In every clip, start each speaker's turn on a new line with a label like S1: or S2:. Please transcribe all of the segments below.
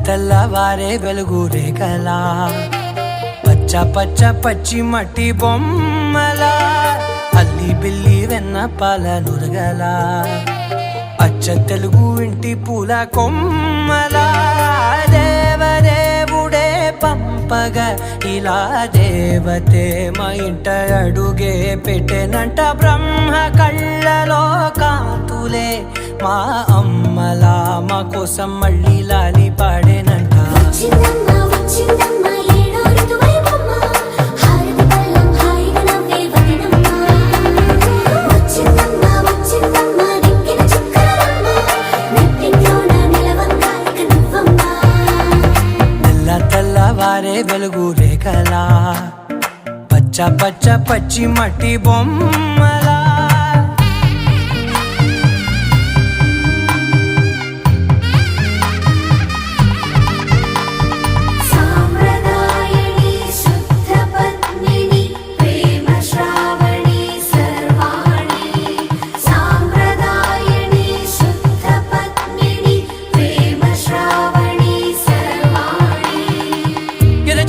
S1: తెల్లవారే వెలుగు రేఖలా పచ్చ పచ్చ పచ్చి మట్టి బొమ్మలా అల్లి బిల్లి వెన్న పాల నురగలా అచ్చ తెలుగు ఇంటి పూల కొమ్మలా దేవదేవుడే పంపగా ఇలా దేవతే మా ఇంట అడుగే పెట్టెనంట బ్రహ్మ కళ్ళలో కాంతులే మా అమ్మలా మా కోసం మళ్ళీ లాలి పాడేనంట తెల్లవారే వెలుగు రేఖలా పచ్చ పచ్చ పచ్చి మట్టి బొమ్మలా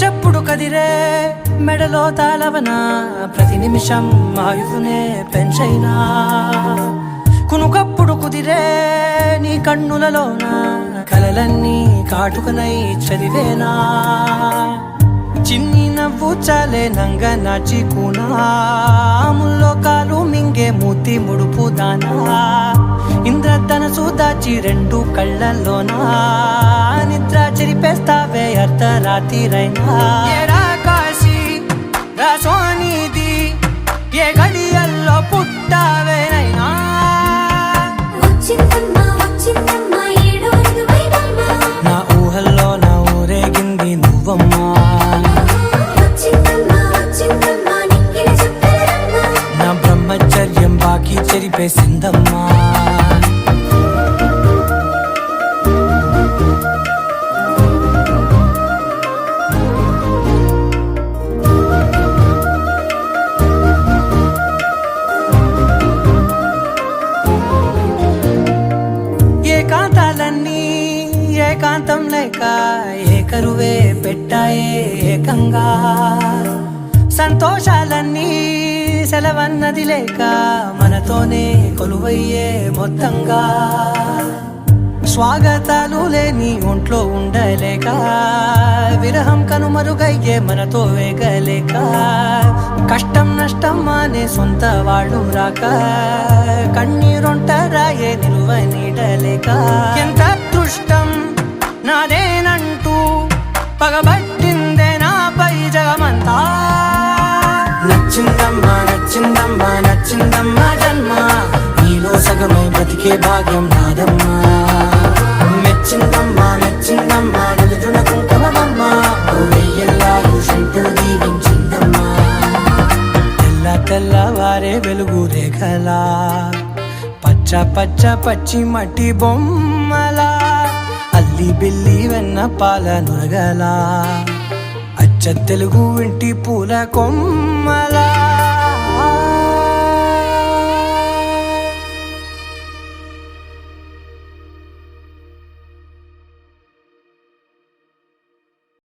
S1: చెప్పుడు కదిరే మెడలో తాళవన ప్రతి నిమిషం ఆయుధునే పెంచైనా కునుకప్పుడు కుదిరే నీ కన్నులలోన కలలన్నీ కాటుకనై చదివేనా చిన్ని నవ్వు చాలే నంగ నాచి కూనాముల్లో కాలు మింగే మూతి ముడుపు దానా ఇంద్రధనసు దాచి రెండు కళ్ళల్లోనా నిద్ర చెరిపేస్తావే అర్ధరాత్రిరైనా ఏరా కాశీ రాసోనిది ఏ గడియల్లో పుట్టావేనైనా నా ఊహల్లో నా ఊరేగింది నువ్వమ్మా నా బ్రహ్మచర్యం బాకీ చెరిపేసిందమ్మా ఏకాంతాలన్నీ ఏకాంతం లేక ఏకరువే పెట్టాయే ఏకంగా సంతోషాలన్నీ సెలవన్నది లేక మనతోనే కొలువయ్యే మొత్తంగా స్వాగతాలు లేని ఒంట్లో ఉండలేక విరహం కనుమరుగయ్యే మనతో వేగలేక కష్టం నష్టం అనే సొంత వాళ్ళు రాక కన్నీరొంటరాయే నిలువ నీడలేక ఎంత అదృష్టం నాదేనంటూ పగబట్టిందే నాపై జగమంతా నచ్చిందమ్మా నచ్చిందమ్మా నచ్చిందమ్మా జన్మ నీలో సగమై బ్రతికే భాగ్యం నాదమ్మా మెచ్చిందమ్మా మెచ్చిందమ్మా నిలుతున్న కుంకుమమ్మా వెయ్యల్లాలు శంకరు దీవించిందమ్మా తెల్లవారే వెలుగు రేఖలా పచ్చ పచ్చ పచ్చి మట్టి బొమ్మలా అల్లి బిల్లి వెన్న పాల నురగలా అచ్చ తెలుగు ఇంటి పూల కొమ్మలా